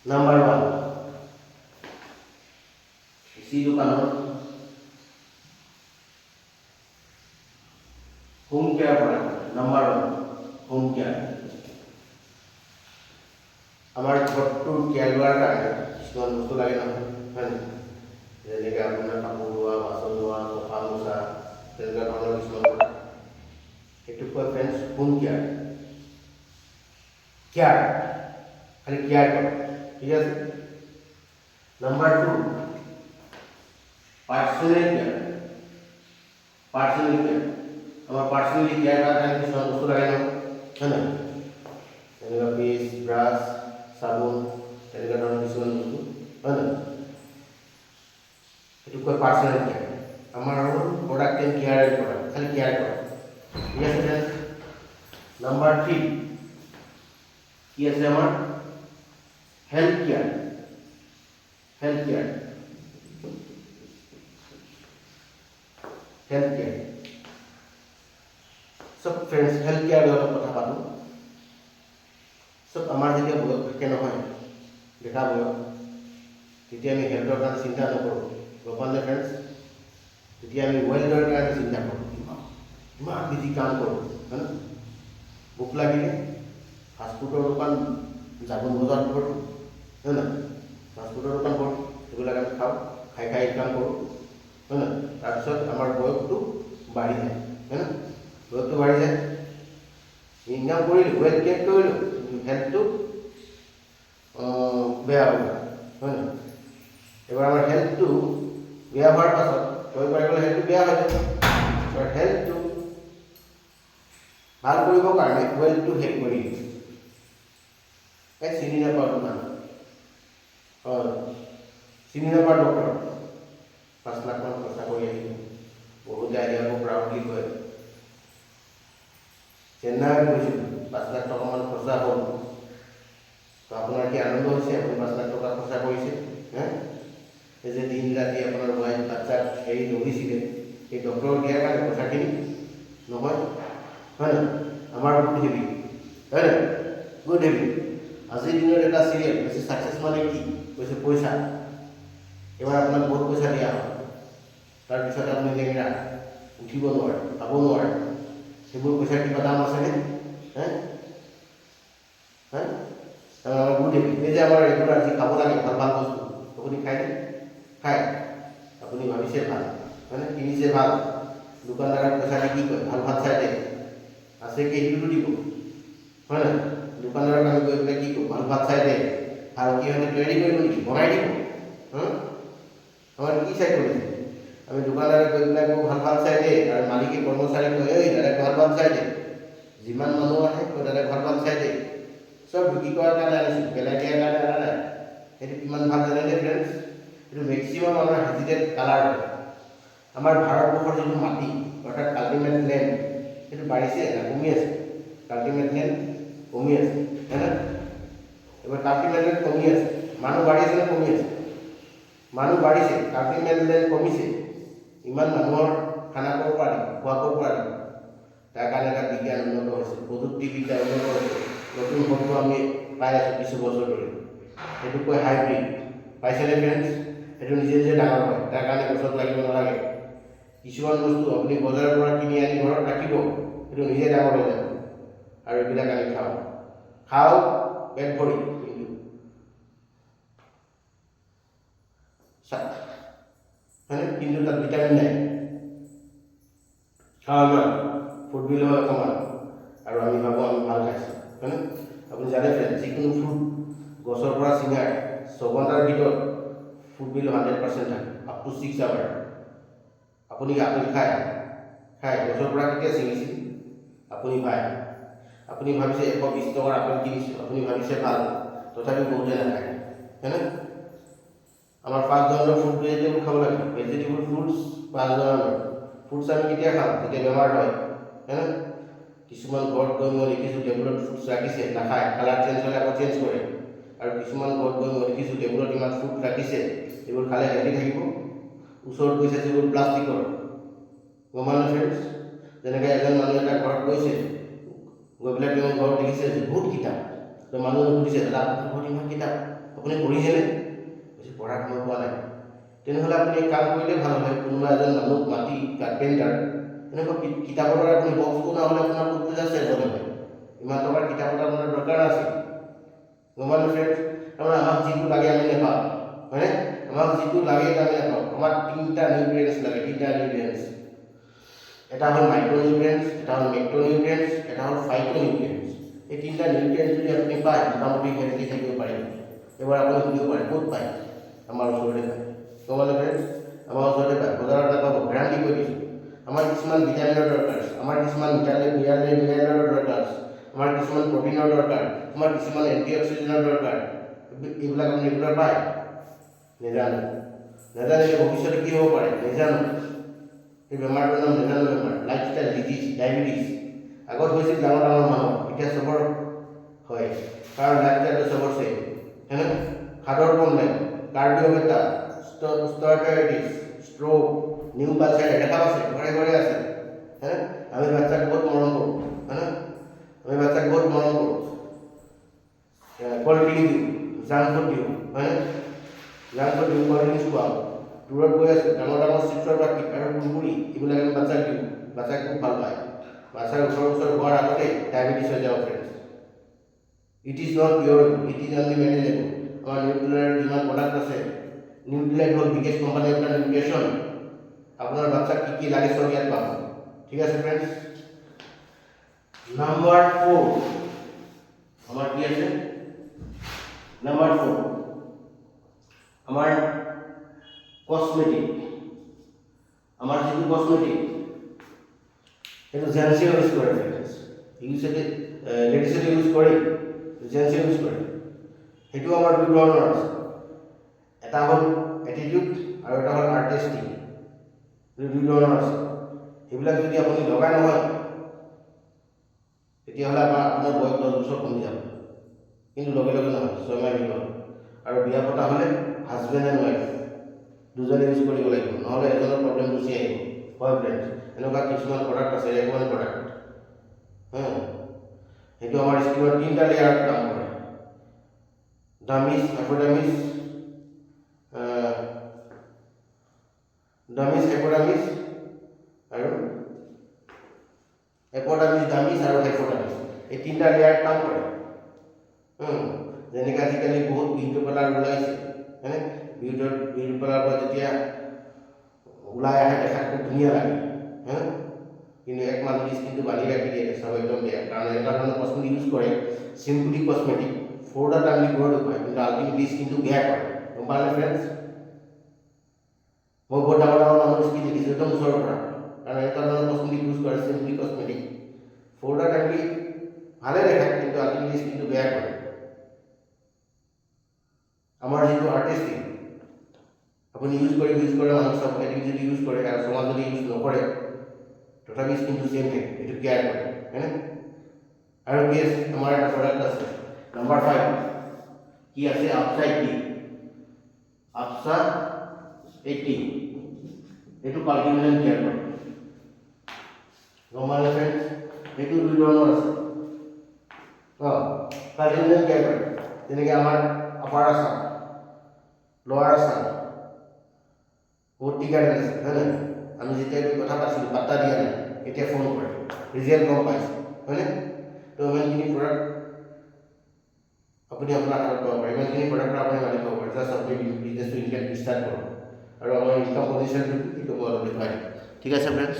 Number 1 C দোকানৰ home care product number 1 home care আমাৰ ঘৰটোৰ কেয়াৰ লোৱাৰ কাৰণে কিছুমান বস্তু লাগে নহয় হয় নে যেনেকৈ আপোনাৰ কাপোৰ ধোৱা বাচন ধোৱা চফা মোচা তেনেকুৱা ধৰণৰ কিছুমান প্ৰডাক্ট সেইটো কয় ফ্ৰেণ্ডছ হোম কেয়াৰ কেয়াৰ খালি কেয়াৰ কৰে ঠিক আছে নাম্বাৰ 2 পাৰ্চনেল কেয়াৰ আমাৰ পাৰ্চনেলি কেয়াৰ কৰাৰ কাৰণে কিছুমান বস্তু লাগে নহয় হয় নাই যেনেকৈ পেষ্ট ব্ৰাছ চাবোন তেনেকুৱা ধৰণৰ কিছুমান বস্তু হয় নাই সেইটো কয় পাৰ্চনেল কেয়াৰ আমাৰ হ'ল product and care and product খালি কেয়াৰ কৰে ঠিক আছে ফ্ৰেণ্ডছ নাম্বাৰ 3 কি আছে আমাৰ হেল্থ কেয়াৰ সব ফ্ৰেণ্ডছ হেল্থ কেয়াৰৰ লগত কথা পাতোঁ সব আমাৰ যেতিয়া বয়স থাকে নহয় ডেকা বয়স তেতিয়া আমি হেল্থৰ কাৰণে চিন্তা নকৰোঁ গম পালে ফ্ৰেণ্ডছ তেতিয়া আমি ৱেলথৰ কাৰণে চিন্তা কৰোঁ ইমান বিজি কাম কৰোঁ হয় না ভোক লাগিলে ফাষ্টফুডৰ দোকান জাগোন বজাৰত কৰোঁ হয় না ফাষ্টফুডৰ দোকান কৰোঁ সেইবিলাক আমি খাওঁ খাই ইনকাম কৰোঁ হয় না তাৰপিছত আমাৰ বয়সটো বাঢ়ি যায় হয় না বয়সটো বাঢ়ি যায় ইনকাম কৰিলোঁ ৱেলথ গেইন কৰিলোঁ হেল্থটো বেয়া হ'ল হয় না এবাৰ আমাৰ হেল্থটো বেয়া হোৱাৰ পাছত হৈ পাই গ'লে হেল্থটো বেয়া হৈ যায় আৰু হেল্থটো ভাল কৰিবৰ কাৰণে ৱেলথটো শেষ কৰি দিওঁ চিনি নাপাওঁ দোকান হয় চিনি নাপাওঁ ডক্টৰ 5 লাখ মান খৰচা কৰি আহিলোঁ বহুতে আহি আকৌ প্ৰাউডলি কয় চেন্নাই গৈছিলোঁ 5 লাখ টকামান খৰচা হ'ল তো আপোনাৰ কি আনন্দ হৈছে আপুনি 5 লাখ টকা খৰচা কৰিছে এই যে দিন ৰাতি আপোনাৰ ৱাইফ বাচ্চাক হেৰি দৌৰিছিলে এই ডক্টৰৰ দিয়াৰ কাৰণে কথাখিনি নহয় হয় না আমাৰ গুড হেবিট হয় না গুড হেবিট আজিৰ দিনত এটা চিৰিয়েল কৈছে ছাকচেছ মানে কি কৈছে পইচা এবাৰ আপোনাক বহুত পইচা দিয়া হয় তাৰপিছত আপুনি লেঙেৰা উঠিব নোৱাৰে খাব নোৱাৰে সেইবোৰ পইচাৰ কিবা দাম আছেনে আমাৰ গুড হেবিট এই যে আমাৰ ৰেগুলাৰ যি খাব লাগে ভাল ভাল বস্তু আপুনি খায়নে খায় আপুনি ভাবিছে ভাল হয়নে কিনিছে ভাল দোকানদাৰক পইচা দি কি কয় ভাল ভাত চাই দে আছে কি সেইটোতো দিব হয় না দোকানদাৰক আমি গৈ পেলাই কি কওঁ ভাল ভাত চাই দে ভাল কি সিহঁতে তৈয়াৰী কৰিব নেকি বনাই দিব আমাৰ কি চাই কৰিছে আমি দোকানদাৰক গৈ পেলাই ভাল ভাত চাই দে আৰু মালিকে কৰ্মচাৰীক কয় এই দাদা ভাল ভাত চাই দে যিমান মানুহ আহে কয় দাদা ভাল ভাত চাই দে সব বিক্ৰী কৰাৰ কাৰণে আনিছোঁ পেলাই দিয়াৰ কাৰণে অনা নাই সেইটো কিমান ভাল জানে নে ফ্ৰেণ্ডছ এইটো মেক্সিমাম আমাৰ হেজিটেড কালাৰ হয় আমাৰ ভাৰতবৰ্ষৰ যিটো মাটি অৰ্থাৎ কাল্টিমেট লেণ্ড সেইটো বাঢ়িছে না কমি আছে কাল্টিমেট লেণ্ড কমি আছে হয়নে এবাৰ কাল্টিমেট লেণ্ড কমি আছে মানুহ বাঢ়িছে নে কমি আছে মানুহ বাঢ়িছে কাল্টিমেট লেণ্ড কমিছে ইমান মানুহৰ খানা ক'ৰ পৰা দিব খোৱা ক'ৰ পৰা দিব তাৰ কাৰণে এটা বিজ্ঞান উন্নত হৈছে প্ৰযুক্তিবিদ্যা উন্নত হৈছে নতুন শব্দ আমি পাই আছোঁ কিছু বছৰ ধৰি সেইটো কয় হাইব্ৰিড পাইছেনে ফ্ৰেণ্ডছ সেইটো নিজে নিজে ডাঙৰ হয় তাৰ কাৰণে গছত লাগিব নালাগে কিছুমান বস্তু আপুনি বজাৰৰ পৰা কিনি আনি ঘৰত ৰাখিব সেইটো নিজে ডাঙৰ হৈ যাব আৰু এইবিলাক আমি খাওঁ পেট ভৰি কিন্তু হয়নে কিন্তু তাত ভিটামিন নাই খাওঁ ইমান ফুড বিল হয় অকণমান আৰু আমি ভাবোঁ আমি ভাল খাইছোঁ হয়নে আপুনি জানে ফ্ৰেণ্ড যিকোনো ফ্ৰুট গছৰ পৰা ছিঙাই 6 ঘণ্টাৰ ভিতৰত ফুড বিল 100% থাকে আপ টু 6 আৱাৰ আপুনি আপেল খায় গছৰ পৰা কেতিয়া ছিঙিছিল আপুনি পায় আপুনি ভাবিছে 120 টকাৰ আপেল কিনিছোঁ আপুনি ভাবিছে ভাল তথাপিও বহুতে নাখায় হয়নে আমাৰ 5 ধৰণৰ ফ্ৰুট ভেজিটেবল খাব লাগে ভেজিটেবল ফ্ৰুটছ 5 ধৰণৰ ফ্ৰুটছ আমি কেতিয়া খাওঁ যেতিয়া বেমাৰ হয় হয়নে কিছুমান ঘৰত গৈ মই দেখিছোঁ টেবুলত ফ্ৰুটছ ৰাখিছে নাখায় কালাৰ চেঞ্জ হ'লে আকৌ চেঞ্জ কৰে আৰু কিছুমান ঘৰত গৈ মই দেখিছোঁ টেবুলত ইমান ফ্ৰুট ৰাখিছে এইবোৰ খালে হেল্ডি থাকিব ওচৰত গৈছে যিবোৰ প্লাষ্টিকৰ গমানে ফ্ৰেণ্ডছ যেনেকৈ এজন মানুহ এটা ঘৰত গৈছে গৈ পেলাই তেওঁ ঘৰত দেখিছে বহুত কিতাপ তো মানুহজনে সুধিছে দাদা আপুনি ইমান কিতাপ আপুনি পঢ়িছেনে? কৈছে পঢ়াত মই পোৱা নাই। তেনেহ'লে আপুনি এক কাম কৰিলে ভাল হয়, কোনোবা এজন মানুহ মাতি কাৰ্পেণ্টাৰ এনেকুৱা কিতাপৰ দ্বাৰা আপুনি বক্স বনাবলৈ আপোনাৰ খুব পূজা চেঞ্জ হ'ব। ইমান টকাৰ কিতাপ এটা আপোনাৰ দৰকাৰ নাছিল। গম পালে ফ্ৰেণ্ডছ? তাৰমানে আমাক যিটো লাগে আমি নাপাওঁ, হয়নে? আমাক যিটো লাগে আমি নাপাওঁ। আমাক তিনিটা নিউট্ৰিয়েণ্টছ লাগে, তিনিটা নিউট্ৰিয়েণ্টছ। এটা হ'ল মাইক্ৰ'নিউট্ৰিয়েণ্টছ, এটা হ'ল মেক্ৰ'নিউট্ৰিয়েণ্টছ, এটা হ'ল ফাইটোনিউট্ৰিয়েণ্টছ। এই তিনিটা নিউট্ৰিয়েণ্টছ যদি আপুনি পায় মোটামুটি হেল্থি থাকিব পাৰিব। এবাৰ আপুনি সুধিব পাৰে ক'ত পায়? আমাৰ ওচৰতে পায়। গম পালে ফ্ৰেণ্ডছ? আমাৰ ওচৰতে পায়, বজাৰত নাপাব, গ্যাৰাণ্টি কৰি দিছোঁ। আমাৰ কিছুমান ভিটামিনৰ দৰকাৰ, আমাৰ কিছুমান মিনাৰেলৰ দৰকাৰ, আমাৰ কিছুমান প্ৰটিনৰ দৰকাৰ, আমাৰ কিছুমান এণ্টিঅক্সিডেণ্টৰ দৰকাৰ। এইবিলাক আপুনি ৰেগুলাৰ পায়? নেজানো। নেজানিলে ভৱিষ্যতে কি হ'ব পাৰে নেজানো। এই বেমাৰটোৰ নাম নেজানো বেমাৰ, লাইফষ্টাইল ডিজিজ, ডায়েবেটিছ। আগত হৈছিল ডাঙৰ ডাঙৰ মানুহ, এতিয়া চবৰ হয়, কাৰণ লাইফষ্টাইলটো চবৰ চেম, হয়নে? হাৰ্টৰ প্ৰব্লেম, কাৰ্ডিঅ'বেটা, ষ্টাৰ্টাইটিছ, ষ্ট্ৰোক, নিউ কালচাৰ দেখা পাইছে, ঘৰে ঘৰে আছে, হয়নে? আমি বাচ্চাক বহুত মৰম কৰোঁ, হয়নে? আমি বাচ্চাক বহুত মৰম কৰোঁ, কল্ড ড্ৰিংক দিওঁ, জাংক ফুড দিওঁ, হয়নে? জাংক ফুড দিওঁ, কল্ড ড্ৰিংকছ খুৱাওঁ। দূৰত গৈ আছোঁ, ডাঙৰ ডাঙৰ চিপছৰ পেকেট আৰু কুৰকুৰি এইবিলাক আমি বাচ্চাক দিওঁ, বাচ্চাক খুব ভাল পায়। বাচ্চাৰ ওচৰ হোৱাৰ আগতে ডায়েবেটিছ হৈ যাব friends. It is not curable, it is only manageable. আমাৰ নিউট্ৰিলাইটৰ যিমান প্ৰডাক্ট আছে, নিউট্ৰিলাইট হ'ল biggest company of the nutrition. আপোনাৰ বাচ্চাক কি কি লাগে চব ইয়াত পাব। ঠিক আছে ফ্ৰেণ্ডছ? নাম্বাৰ 4 আমাৰ কি আছে? নাম্বাৰ 4 আমাৰ কসমেটিক। আমাৰ যিটো কসমেটিক সেইটো জেন্টছে ইউজ কৰে ফ্ৰেণ্ডছ। লেডিছে ইউজ কৰে, জেন্টছে ইউজ কৰে। সেইটো আমাৰ দুই ধৰণৰ আছে, এটা হ'ল এটিটিউড আৰু এটা হ'ল আৰ্টিষ্টিক। দুই ধৰণৰ আছে। সেইবিলাক যদি আপুনি লগাই নহয় তেতিয়াহ'লে আপোনাৰ বয়স 10 বছৰ কমি যাব, কিন্তু লগে লগে নহয়, 6 মাহ ভিতৰত। আৰু বিয়া পতা হ'লে হাজবেণ্ড এণ্ড ৱাইফ দুজনে ইউজ কৰিব লাগিব, নহ'লে এজনৰ প্ৰব্লেম গুচি আহিব। হয় ফ্ৰেণ্ডছ, এনেকুৱা কিছুমান প্ৰডাক্ট আছে, ৰেকমেণ্ড প্ৰডাক্ট। সেইটো আমাৰ স্কিনৰ 3টা লেয়াৰত কাম কৰে, ডামিছ, এপোডামিছ, আৰু ডামিছ আৰু হাইপোডামিছ। এই 3টা লেয়াৰত কাম কৰে। যেনেকৈ আজিকালি বহুত বিউটি পাৰ্লাৰ ওলাইছে, হয়নে? বিউটি পাৰ্লাৰৰ পৰা যেতিয়া ওলাই আহে দেখাত খুব ধুনীয়া লাগে, কিন্তু এক মাহ যদি স্কিনটো বান্ধি ৰাখি দিয়ে চব একদম বেয়া। কাৰণ এনেকুৱা ধৰণৰ কচমেটিক ইউজ কৰে, চিম্পলি কচমেটিক, 4টা টাইমলি গ্ৰ' দেখুৱায়, কিন্তু আল্টিমেটলি স্কিনটো বেয়া কৰে। গম পালে ফ্ৰেণ্ডছ? মই বহুত ডাঙৰ ডাঙৰ মানুহৰ স্কিন দেখিছোঁ একদম ওচৰৰ পৰা, কাৰণ এনেকুৱা ধৰণৰ কচমেটিক ইউজ কৰে, চিম্পলি কচমেটিক, 4টা টাইমলি ভালে দেখায়, কিন্তু আল্টিমেটলি স্কিনটো বেয়া কৰে। আমাৰ যিটো আৰ্টিষ্টিক, আপুনি ইউজ কৰে মানুহ চব এদিন যদি ইউজ কৰে আৰু সমাজ যদি ইউজ নকৰে তথাপি স্কিনটো চেম থাকে, এইটো কেয়াৰ কৰে, হয়নে? আৰু কি আছে? আমাৰ এটা প্ৰডাক্ট আছে নাম্বাৰ 5, কি আছে? আপছা 80। আপছা 80 এইটো কাল্টিভেশ্যন কেয়াৰ কৰে। গম পালে ফ্ৰেণ্ডছ? এইটো দুই ধৰণৰ আছে। কাল্টিভেশ্যন কেয়াৰ কৰে, যেনেকৈ আমাৰ আপাৰ আছাম, লোৱাৰ আছাম বহুত টিকা আছে, হয়নে? আমি যেতিয়া কথা পাতিছিলোঁ পাত্তা দিয়া নাই, এতিয়া ফোন কৰে, ৰিজাল্ট গম পাইছে, হয়নে? তো ইমানখিনি প্ৰডাক্ট আপুনি আপোনাৰ হাতত পাব পাৰে, ইমানখিনি প্ৰডাক্টৰ আপুনি মালিক হ'ব পাৰে। জাষ্ট আপুনি বিজনেছটো ষ্টাৰ্ট কৰক, আৰু আমাৰ ইনকাম পজিশ্যনটো এইটো মই অলপ দেখুৱাই দিম। ঠিক আছে ফ্ৰেণ্ডছ?